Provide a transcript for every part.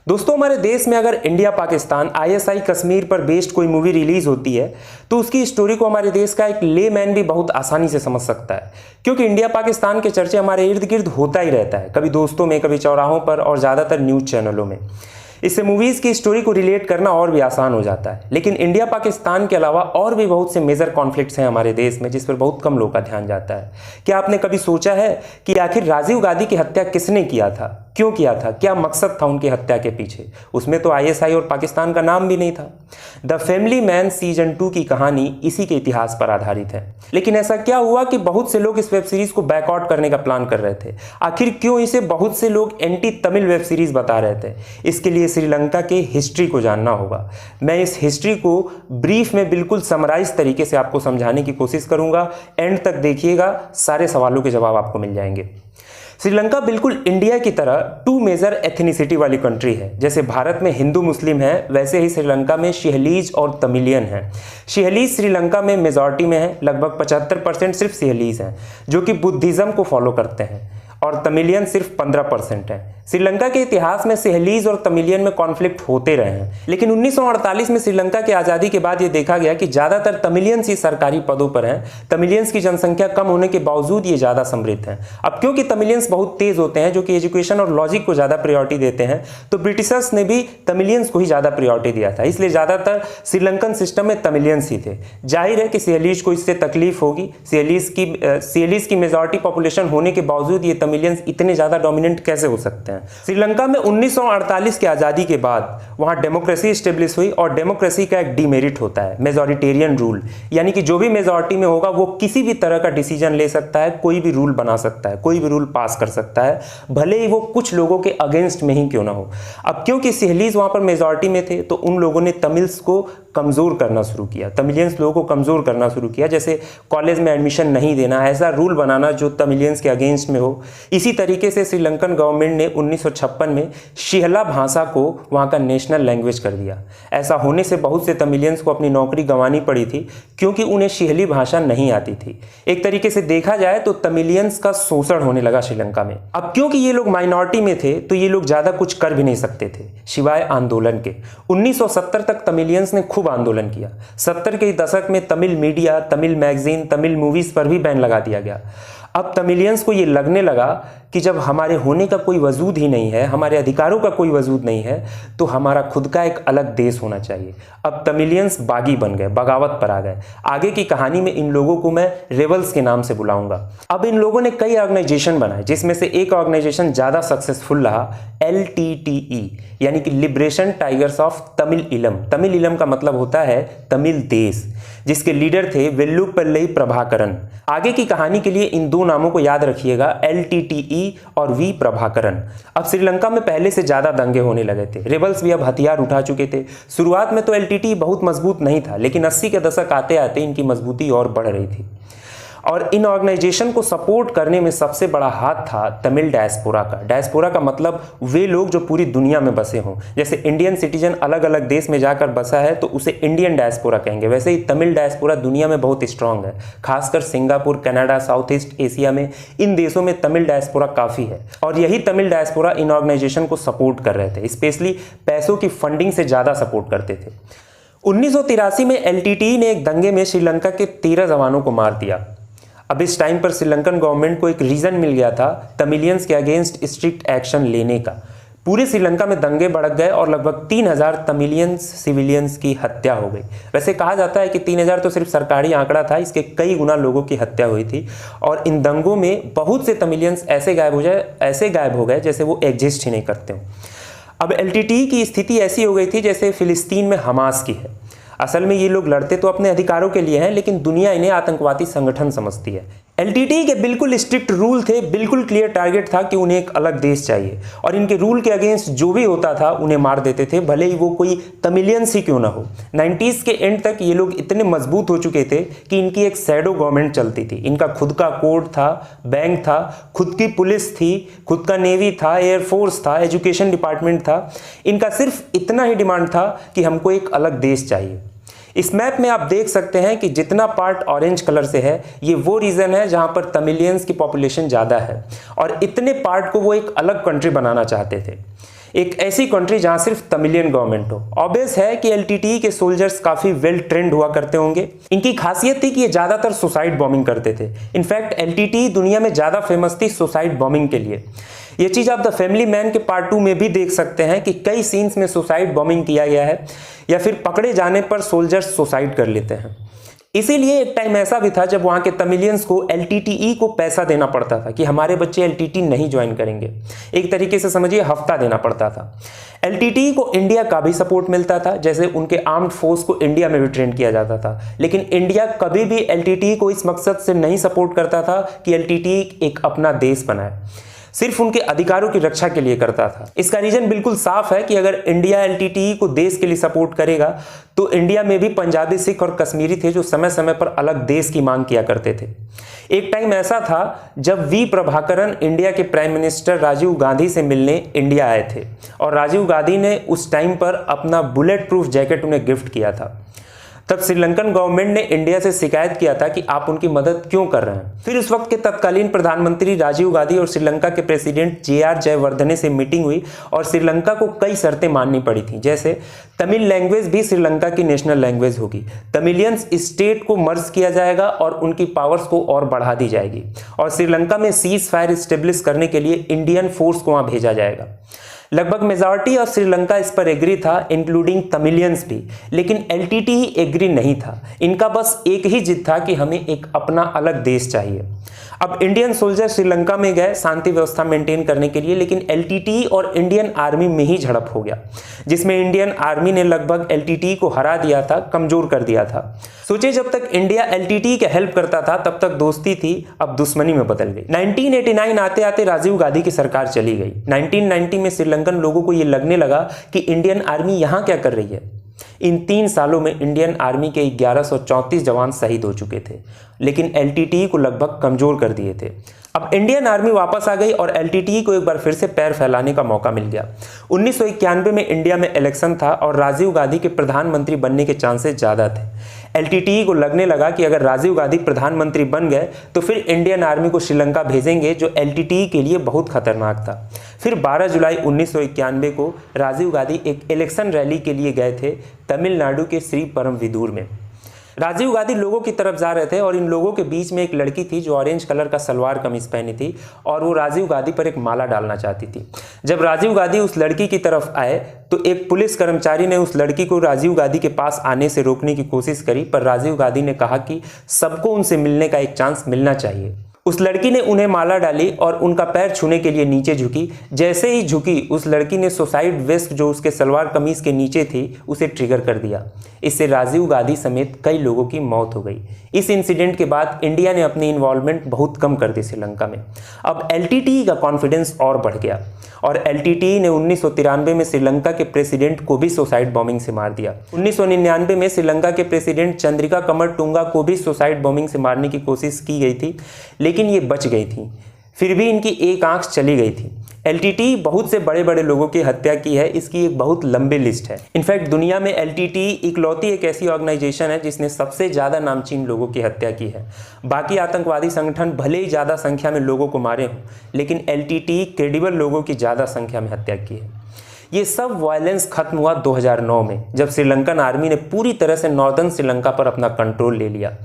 दोस्तों, हमारे देश में अगर इंडिया पाकिस्तान आईएसआई कश्मीर पर बेस्ड कोई मूवी रिलीज होती है तो उसकी स्टोरी को हमारे देश का एक लेमैन भी बहुत आसानी से समझ सकता है, क्योंकि इंडिया पाकिस्तान के चर्चे हमारे इर्द गिर्द होता ही रहता है, कभी दोस्तों में, कभी चौराहों पर और ज़्यादातर न्यूज़ चैनलों में। इससे मूवीज़ की स्टोरी को रिलेट करना और भी आसान हो जाता है। लेकिन इंडिया पाकिस्तान के अलावा और भी बहुत से मेजर कॉन्फ्लिक्ट्स हैं हमारे देश में जिस पर बहुत कम लोगों का ध्यान जाता है। क्या आपने कभी सोचा है कि आखिर राजीव गांधी की हत्या किसने किया था, क्यों किया था, क्या मकसद था उनकी हत्या के पीछे? उसमें तो आईएसआई और पाकिस्तान का नाम भी नहीं था। द फैमिली मैन सीजन 2 की कहानी इसी के इतिहास पर आधारित है। लेकिन ऐसा क्या हुआ कि बहुत से लोग इस वेब सीरीज को बैकआउट करने का प्लान कर रहे थे? आखिर क्यों इसे बहुत से लोग एंटी तमिल वेब सीरीज बता रहे थे? इसके लिए श्रीलंका के हिस्ट्री को जानना होगा। मैं इस हिस्ट्री को ब्रीफ में बिल्कुल समराइज तरीके से आपको समझाने की कोशिश करूंगा। एंड तक देखिएगा, सारे सवालों के जवाब आपको मिल जाएंगे। श्रीलंका बिल्कुल इंडिया की तरह टू मेजर एथनिसिटी वाली कंट्री है। जैसे भारत में हिंदू मुस्लिम है, वैसे ही श्रीलंका में सिहलीज और तमिलियन है। सिहलीज श्रीलंका में मेजॉरिटी में है, लगभग 75% सिर्फ सिहलीज हैं जो कि बुद्धिज्म को फॉलो करते हैं, और तमिलियन सिर्फ 15% है। श्रीलंका के इतिहास में सिहलीज और तमिलियन में कॉन्फ्लिक्ट होते रहे हैं, लेकिन 1948 में श्रीलंका की आज़ादी के बाद ये देखा गया कि ज़्यादातर तमिलियंस ही सरकारी पदों पर हैं। तमिलियंस की जनसंख्या कम होने के बावजूद ये ज़्यादा समृद्ध हैं। अब क्योंकि तमिलियंस बहुत तेज़ होते हैं, जो कि एजुकेशन और लॉजिक को ज़्यादा प्रायोरिटी देते हैं, तो ब्रिटिशर्स ने भी तमिलियंस को ही ज़्यादा प्रायोरिटी दिया था। इसलिए ज़्यादातर श्रीलंकन सिस्टम में तमिलियंस ही थे। जाहिर है कि सिहलीज को इससे तकलीफ होगी। सिहलीज की मेजॉरिटी पॉपुलेशन होने के बावजूद ये तमिलियंस इतने ज़्यादा डोमिनेंट कैसे हो सकते हैं? श्रीलंका में 1948 की आज़ादी के बाद वहाँ डेमोक्रेसी स्टेब्लिश हुई, और डेमोक्रेसी का एक डीमेरिट होता है मेजॉरिटेरियन रूल, यानी कि जो भी मेजॉरिटी में होगा वो किसी भी तरह का डिसीजन ले सकता है, कोई भी रूल बना सकता है, कोई भी रूल पास कर सकता है, भले ही वो कुछ लोगों के अगेंस्ट में ही क्यों ना हो। अब क्योंकि सिहलीज वहाँ पर मेजॉरिटी में थे तो उन लोगों ने तमिल्स को कमज़ोर करना शुरू किया, तमिलियंस लोगों को कमज़ोर करना शुरू किया। जैसे कॉलेज में एडमिशन नहीं देना, ऐसा रूल बनाना जो तमिलियंस के अगेंस्ट में हो। इसी तरीके से श्रीलंकन गवर्नमेंट ने 1956 में सिहला भाषा को वहाँ का नेशनल लैंग्वेज कर दिया। ऐसा होने से बहुत से तमिलियंस को अपनी नौकरी गंवानी पड़ी थी, क्योंकि उन्हें सिहली भाषा नहीं आती थी। एक तरीके से देखा जाए तो तमिलियंस का शोषण होने लगा श्रीलंका में। अब क्योंकि ये लोग माइनॉरिटी में थे तो ये लोग ज़्यादा कुछ कर भी नहीं सकते थे सिवाय आंदोलन के। 1970 तक तमिलियंस ने खूब आंदोलन किया। 70 के दशक में Tamil media, Tamil magazine, Tamil movies पर भी बैन लगा दिया गया। अब तमिलियंस को ये लगने लगा कि जब हमारे होने का कोई वजूद ही नहीं है, हमारे अधिकारों का कोई वजूद नहीं है, तो हमारा खुद का एक अलग देश होना चाहिए। अब तमिलियंस बागी बन गए, बगावत पर आ गए। आगे की कहानी में इन लोगों को मैं रेबल्स के नाम से बुलाऊंगा। अब इन लोगों ने कई ऑर्गेनाइजेशन बनाए, जिसमें से एक ऑर्गेनाइजेशन ज़्यादा सक्सेसफुल रहा, LTTE, यानी कि लिबरेशन टाइगर्स ऑफ तमिल इलम। तमिल इलम का मतलब होता है तमिल देश, जिसके लीडर थे वेल्लुपल्ली प्रभाकरन। आगे की कहानी के लिए इन दो नामों को याद रखिएगा, LTTE और V प्रभाकरन। अब श्रीलंका में पहले से ज़्यादा दंगे होने लगे थे, रेबल्स भी अब हथियार उठा चुके थे। शुरुआत में तो LTTE बहुत मजबूत नहीं था, लेकिन 80 के दशक आते आते इनकी मजबूती और बढ़ रही थी। और इन ऑर्गेनाइजेशन को सपोर्ट करने में सबसे बड़ा हाथ था तमिल डायस्पोरा का। डायस्पोरा का मतलब वे लोग जो पूरी दुनिया में बसे हों। जैसे इंडियन सिटीजन अलग अलग देश में जाकर बसा है तो उसे इंडियन डायस्पोरा कहेंगे, वैसे ही तमिल डायस्पोरा दुनिया में बहुत स्ट्रांग है। खासकर Singapore, Canada, south east Asia में इन देशों में तमिल डायस्पोरा काफ़ी है, और यही तमिल डायस्पोरा इन ऑर्गेनाइजेशन को सपोर्ट कर रहे थे, स्पेशली पैसों की फंडिंग से ज़्यादा सपोर्ट करते थे। 1983 में LTTE ने एक दंगे में श्रीलंका के 13 जवानों को मार दिया। अब इस टाइम पर श्रीलंकन गवर्नमेंट को एक रीज़न मिल गया था तमिलियंस के अगेंस्ट स्ट्रिक्ट एक्शन लेने का। पूरे श्रीलंका में दंगे भड़क गए और लगभग 3000 तमिलियंस सिविलियंस की हत्या हो गई। वैसे कहा जाता है कि 3000 तो सिर्फ सरकारी आंकड़ा था, इसके कई गुना लोगों की हत्या हुई थी। और इन दंगों में बहुत से तमिलियंस ऐसे गायब हो गए जैसे वो एग्जिस्ट ही नहीं करते हो। अब LTTE की स्थिति ऐसी हो गई थी जैसे फिलिस्तीन में हमास की है। असल में ये लोग लड़ते तो अपने अधिकारों के लिए हैं, लेकिन दुनिया इन्हें आतंकवादी संगठन समझती है। LTTE के बिल्कुल स्ट्रिक्ट रूल थे, बिल्कुल क्लियर टारगेट था कि उन्हें एक अलग देश चाहिए, और इनके रूल के अगेंस्ट जो भी होता था उन्हें मार देते थे, भले ही वो कोई तमिलियंस ही क्यों ना हो। 90s के एंड तक ये लोग इतने मजबूत हो चुके थे कि इनकी एक शैडो गवर्नमेंट चलती थी। इनका खुद का कोर्ट था, बैंक था, खुद की पुलिस थी, खुद का नेवी था, एयरफोर्स था, एजुकेशन डिपार्टमेंट था। इनका सिर्फ इतना ही डिमांड था कि हमको एक अलग देश चाहिए। इस मैप में आप देख सकते हैं कि जितना पार्ट ऑरेंज कलर से है ये वो रीजन है जहां पर तमिलियंस की पॉपुलेशन ज़्यादा है, और इतने पार्ट को वो एक अलग कंट्री बनाना चाहते थे। एक ऐसी कंट्री जहां सिर्फ तमिलियन गवर्नमेंट हो। ऑब्वियस है कि एलटीटीई के सोल्जर्स काफी वेल ट्रेंड हुआ करते होंगे। इनकी खासियत थी कि ये ज्यादातर सुसाइड बॉम्बिंग करते थे। इनफैक्ट एलटीटीई दुनिया में ज्यादा फेमस थी सुसाइड बॉम्बिंग के लिए। ये चीज आप द फैमिली मैन के पार्ट 2 में भी देख सकते हैं कि कई सीन्स में सुसाइड बॉम्बिंग किया गया है या फिर पकड़े जाने पर सोल्जर्स सुसाइड कर लेते हैं। इसीलिए एक टाइम ऐसा भी था जब वहां के तमिलियंस को एलटीटीई को पैसा देना पड़ता था कि हमारे बच्चे एलटीटी नहीं ज्वाइन करेंगे। एक तरीके से समझिए हफ्ता देना पड़ता था। एलटीटीई को इंडिया का भी सपोर्ट मिलता था, जैसे उनके आर्म्ड फोर्स को इंडिया में भी ट्रेन किया जाता था। लेकिन इंडिया कभी भी एलटीटीई को इस मकसद से नहीं सपोर्ट करता था कि एलटीटीई एक अपना देश बनाए, सिर्फ उनके अधिकारों की रक्षा के लिए करता था। इसका रीजन बिल्कुल साफ है कि अगर इंडिया एलटीटीई को देश के लिए सपोर्ट करेगा तो इंडिया में भी पंजाबी, सिख और कश्मीरी थे जो समय समय पर अलग देश की मांग किया करते थे। एक टाइम ऐसा था जब वी प्रभाकरन इंडिया के प्राइम मिनिस्टर राजीव गांधी से मिलने इंडिया आए थे और राजीव गांधी ने उस टाइम पर अपना बुलेट प्रूफ जैकेट उन्हें गिफ्ट किया था। तब श्रीलंकन गवर्नमेंट ने इंडिया से शिकायत किया था कि आप उनकी मदद क्यों कर रहे हैं। फिर उस वक्त के तत्कालीन प्रधानमंत्री राजीव गांधी और श्रीलंका के प्रेसिडेंट जे.आर. जयवर्धने से मीटिंग हुई और श्रीलंका को कई शर्तें माननी पड़ी थी, जैसे तमिल लैंग्वेज भी श्रीलंका की नेशनल लैंग्वेज होगी, तमिलियंस स्टेट को मर्ज किया जाएगा और उनकी पावर्स को और बढ़ा दी जाएगी, और श्रीलंका में सीज फायर स्टेब्लिश करने के लिए इंडियन फोर्स को वहां भेजा जाएगा। लगभग मेजॉरिटी ऑफ श्रीलंका इस पर एग्री था, इंक्लूडिंग तमिलियंस भी, लेकिन एलटीटीई एग्री नहीं था। इनका बस एक ही जिद था कि हमें एक अपना अलग देश चाहिए। अब इंडियन सोल्जर श्रीलंका में गए शांति व्यवस्था मेंटेन करने के लिए, लेकिन एलटीटीई और इंडियन आर्मी में ही झड़प हो गया, जिसमें इंडियन आर्मी ने लगभग एलटीटीई को हरा दिया था, कमजोर कर दिया था। सोचिए, जब तक इंडिया एलटीटीई के हेल्प करता था तब तक दोस्ती थी, अब दुश्मनी में बदल गई। 1989 आते आते राजीव गांधी की सरकार चली गई। 1990 में श्रीलंकन लोगों को यह लगने लगा कि इंडियन आर्मी यहां क्या कर रही है। इन 3 सालों में इंडियन आर्मी के 1134 जवान शहीद हो चुके थे, लेकिन एलटीटीई को लगभग कमजोर कर दिए थे। अब इंडियन आर्मी वापस आ गई और एलटीटीई को एक बार फिर से पैर फैलाने का मौका मिल गया। 1991 में इंडिया में इलेक्शन था और राजीव गांधी के प्रधानमंत्री बनने के चांसेस ज़्यादा थे। एलटीटीई को लगने लगा कि अगर राजीव गांधी प्रधानमंत्री बन गए तो फिर इंडियन आर्मी को श्रीलंका भेजेंगे, जो एलटीटीई के लिए बहुत खतरनाक था। फिर 12 जुलाई 1991 को राजीव गांधी एक इलेक्शन रैली के लिए गए थे तमिलनाडु के श्री परमविदुर में। राजीव गांधी लोगों की तरफ जा रहे थे और इन लोगों के बीच में एक लड़की थी जो ऑरेंज कलर का सलवार कमीज पहनी थी और वो राजीव गांधी पर एक माला डालना चाहती थी। जब राजीव गांधी उस लड़की की तरफ आए तो एक पुलिस कर्मचारी ने उस लड़की को राजीव गांधी के पास आने से रोकने की कोशिश करी, पर राजीव गांधी ने कहा कि सबको उनसे मिलने का एक चांस मिलना चाहिए। उस लड़की ने उन्हें माला डाली और उनका पैर छूने के लिए नीचे झुकी। जैसे ही झुकी, उस लड़की ने सुसाइड वेस्ट जो उसके सलवार कमीज के नीचे थी उसे ट्रिगर कर दिया। इससे राजीव गांधी समेत कई लोगों की मौत हो गई। इस इंसिडेंट के बाद इंडिया ने अपनी इन्वॉल्वमेंट बहुत कम कर दी श्रीलंका में। अब एलटीटीई का कॉन्फिडेंस और बढ़ गया और एलटीटीई ने 1993 में श्रीलंका के प्रेसिडेंट को भी सुसाइड बॉम्बिंग से मार दिया। 1999 में श्रीलंका के प्रेसिडेंट चंद्रिका कमरटुंगा को भी सुसाइड बॉम्बिंग से मारने की कोशिश की गई थी, लेकिन ये बच गई थी। फिर भी इनकी एक आंख चली गई थी। एलटीटीई बहुत से बड़े बड़े लोगों की हत्या की है, इसकी एक बहुत लंबी लिस्ट है। इनफैक्ट दुनिया में एलटीटीई इकलौती एक ऐसी ऑर्गेनाइजेशन है जिसने सबसे ज़्यादा नामचीन लोगों की हत्या की है। बाकी आतंकवादी संगठन भले ही ज़्यादा संख्या में लोगों को मारे हों, लेकिन एलटीटीई क्रेडिबल लोगों की ज़्यादा संख्या में हत्या की है। ये सब वायलेंस खत्म हुआ 2009 में, जब श्रीलंकन आर्मी ने पूरी तरह से नॉर्दर्न श्रीलंका पर अपना कंट्रोल ले लिया।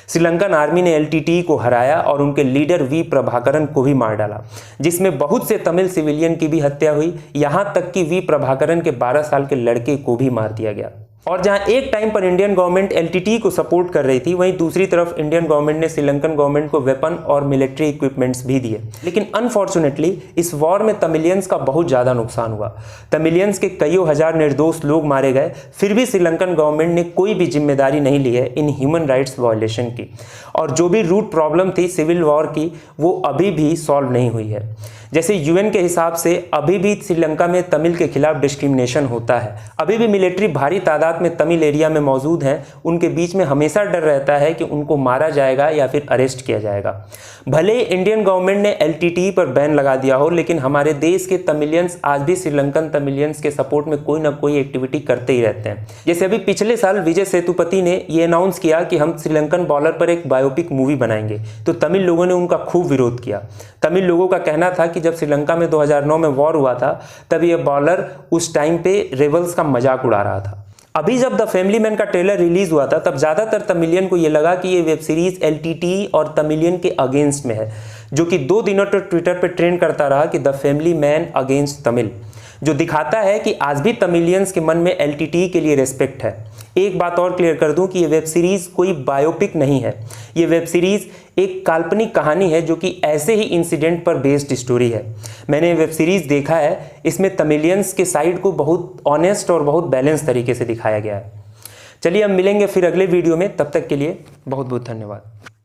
श्रीलंकन आर्मी ने एलटीटीई को हराया और उनके लीडर वी प्रभाकरन को भी मार डाला, जिसमें बहुत से तमिल सिविलियन की भी हत्या हुई। यहां तक कि वी प्रभाकरन के 12 साल के लड़के को भी मार दिया गया। और जहां एक टाइम पर इंडियन गवर्नमेंट एलटीटीई को सपोर्ट कर रही थी, वहीं दूसरी तरफ इंडियन गवर्नमेंट ने श्रीलंकन गवर्नमेंट को वेपन और मिलिट्री इक्विपमेंट्स भी दिए। लेकिन अनफॉर्चुनेटली इस वॉर में तमिलियंस का बहुत ज़्यादा नुकसान हुआ। तमिलियंस के कईयों हजार निर्दोष लोग मारे गए। फिर भी श्रीलंकन गवर्नमेंट ने कोई भी जिम्मेदारी नहीं ली है इन ह्यूमन राइट्स वायलेशन की, और जो भी रूट प्रॉब्लम थी सिविल वॉर की वो अभी भी सॉल्व नहीं हुई है। जैसे यूएन के हिसाब से अभी भी श्रीलंका में तमिल के खिलाफ डिस्क्रिमिनेशन होता है। अभी भी मिलिट्री भारी तादाद में तमिल एरिया में मौजूद हैं। उनके बीच में हमेशा डर रहता है कि उनको मारा जाएगा या फिर अरेस्ट किया जाएगा। भले ही इंडियन गवर्नमेंट ने एलटीटीई पर बैन लगा दिया हो, लेकिन हमारे देश के तमिलियंस आज भी श्रीलंकन तमिलियंस के सपोर्ट में कोई ना कोई एक्टिविटी करते ही रहते हैं। जैसे अभी पिछले साल विजय सेतुपति ने ये अनाउंस किया कि हम श्रीलंकन बॉलर पर एक बायोपिक मूवी बनाएंगे, तो तमिल लोगों ने उनका खूब विरोध किया। तमिल लोगों का कहना था कि जब श्रीलंका में 2009 में वॉर हुआ था तब ये बॉलर उस टाइम पे रेबल्स का मजाक उड़ा रहा था। अभी जब द फैमिली मैन का ट्रेलर रिलीज हुआ था तब ज़्यादातर तमिलियन को ये लगा कि ये वेब सीरीज एलटीटी और तमिलियन के अगेंस्ट में है, जो कि 2 दिनों तक ट्विटर पे ट्रेंड करता रहा कि the family man against Tamil, जो दिखाता है कि आज भी तमिलियंस के मन में एलटीटी के लिए रेस्पेक्ट है। एक बात और क्लियर कर दूं कि ये वेब सीरीज कोई बायोपिक नहीं है, ये वेब सीरीज एक काल्पनिक कहानी है जो कि ऐसे ही इंसिडेंट पर बेस्ड स्टोरी है। मैंने वेब सीरीज देखा है, इसमें तमिलियंस के साइड को बहुत ऑनेस्ट और बहुत बैलेंस तरीके से दिखाया गया है। चलिए अब मिलेंगे फिर अगले वीडियो में, तब तक के लिए बहुत बहुत धन्यवाद।